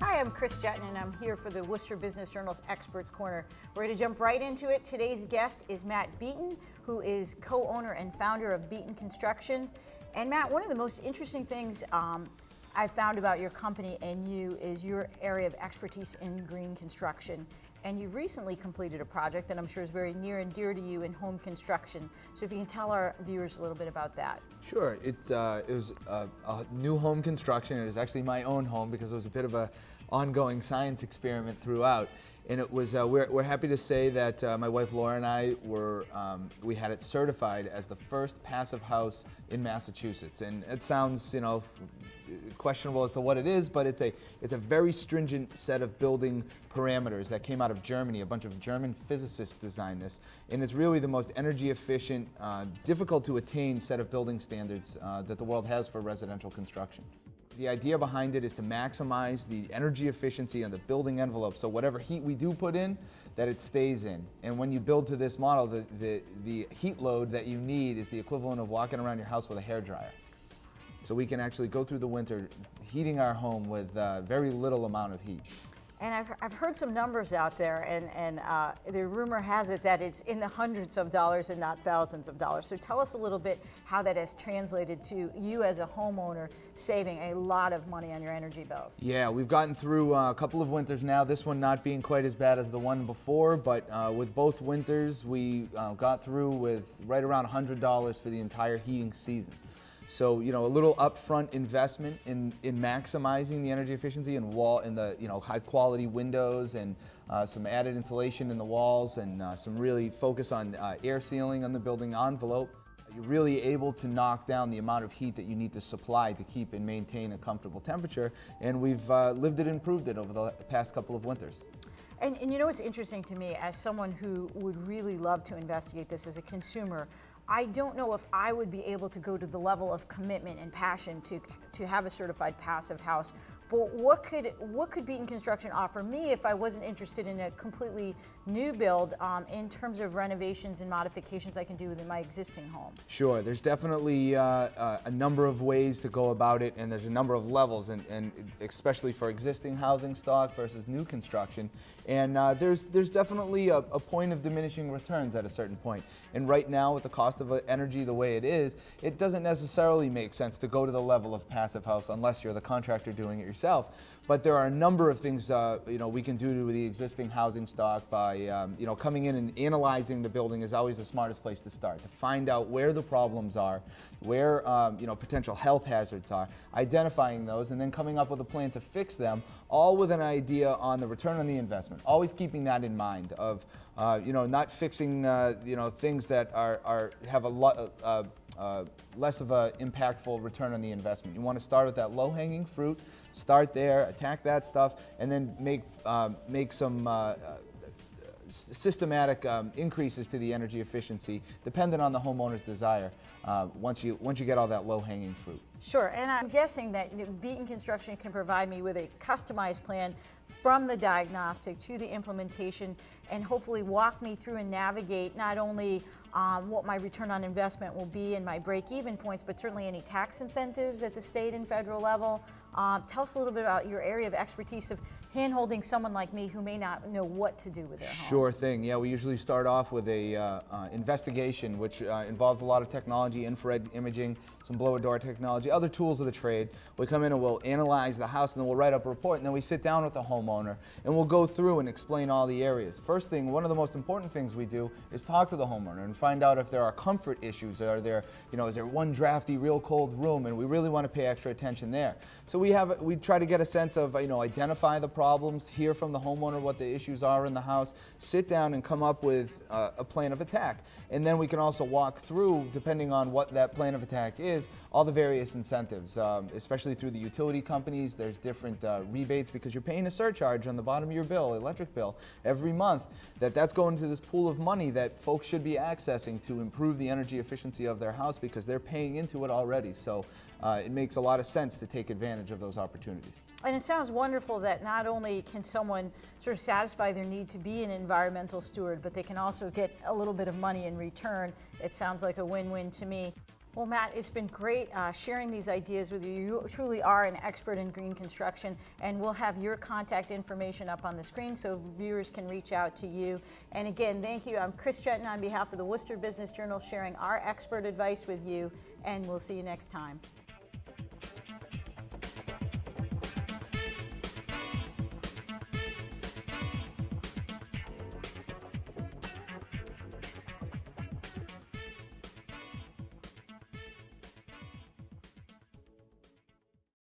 Hi, I'm Chris Juetten, and I'm here for the Worcester Business Journal's Experts Corner. We're going to jump right into it. Today's guest is Matt Beaton, who is co-owner and founder of Beaton Construction. And Matt, one of the most interesting things I've found about your company and you is your area of expertise in green construction. And you've recently completed a project that I'm sure is very near and dear to you in home construction. So if you can tell our viewers a little bit about that. Sure. It was a new home construction. It was actually my own home because it was a bit of a ongoing science experiment throughout. And it was, we're happy to say that my wife Laura and I we had it certified as the first passive house in Massachusetts. And it sounds, questionable as to what it is, but it's a very stringent set of building parameters that came out of Germany. A bunch of German physicists designed this, and it's really the most energy efficient, difficult to attain set of building standards that the world has for residential construction. The idea behind it is to maximize the energy efficiency on the building envelope, so whatever heat we do put in, that it stays in. And when you build to this model, the heat load that you need is the equivalent of walking around your house with a hairdryer. So we can actually go through the winter heating our home with very little amount of heat. And I've heard some numbers out there, and the rumor has it that it's in the hundreds of dollars and not thousands of dollars. So tell us a little bit how that has translated to you as a homeowner saving a lot of money on your energy bills. Yeah, we've gotten through a couple of winters now, this one not being quite as bad as the one before, but with both winters we got through with right around $100 for the entire heating season. So, a little upfront investment in maximizing the energy efficiency and the high quality windows and some added insulation in the walls and some really focus on air sealing on the building envelope. You're really able to knock down the amount of heat that you need to supply to keep and maintain a comfortable temperature, and we've lived it and proved it over the past couple of winters. And what's interesting to me, as someone who would really love to investigate this as a consumer, I don't know if I would be able to go to the level of commitment and passion to have a certified passive house. But what could Beaton Construction offer me if I wasn't interested in a completely new build in terms of renovations and modifications I can do within my existing home? Sure, there's definitely a number of ways to go about it, and there's a number of levels, and especially for existing housing stock versus new construction. And there's definitely a point of diminishing returns at a certain point. And right now, with the cost of energy the way it is, it doesn't necessarily make sense to go to the level of passive house unless you're the contractor doing it yourself. But there are a number of things we can do to the existing housing stock by coming in and analyzing the building is always the smartest place to start, to find out where the problems are, where potential health hazards are, identifying those, and then coming up with a plan to fix them, all with an idea on the return on the investment. Always keeping that in mind of not fixing things that have a lot less of an impactful return on the investment. You want to start with that low-hanging fruit, start there, attack that stuff, and then make some systematic increases to the energy efficiency, dependent on the homeowner's desire, once you get all that low-hanging fruit. Sure, and I'm guessing that Beaton Construction can provide me with a customized plan from the diagnostic to the implementation, and hopefully walk me through and navigate not only what my return on investment will be and my break-even points, but certainly any tax incentives at the state and federal level. Tell us a little bit about your area of expertise of hand-holding someone like me who may not know what to do with their home. Sure thing. Yeah, we usually start off with a investigation, which involves a lot of technology, infrared imaging, some blower-door technology, other tools of the trade. We come in and we'll analyze the house, and then we'll write up a report, and then we sit down with the homeowner, and we'll go through and explain all the areas. First thing, one of the most important things we do is talk to the homeowner and find out if there are comfort issues. Are there, is there one drafty, real cold room, and we really want to pay extra attention there. So we try to get a sense of, identify the problems, hear from the homeowner what the issues are in the house, sit down and come up with a plan of attack. And then we can also walk through, depending on what that plan of attack is, all the various incentives, especially through the utility companies. There's different rebates because you're paying a surcharge on the bottom of your bill, electric bill, every month. That's going to this pool of money that folks should be accessing to improve the energy efficiency of their house because they're paying into it already. So it makes a lot of sense to take advantage of those opportunities. And it sounds wonderful that not only can someone sort of satisfy their need to be an environmental steward, but they can also get a little bit of money in return. It sounds like a win-win to me. Well, Matt, it's been great sharing these ideas with you. You truly are an expert in green construction, and we'll have your contact information up on the screen so viewers can reach out to you. And again, thank you. I'm Chris Juetten on behalf of the Worcester Business Journal, sharing our expert advice with you, and we'll see you next time.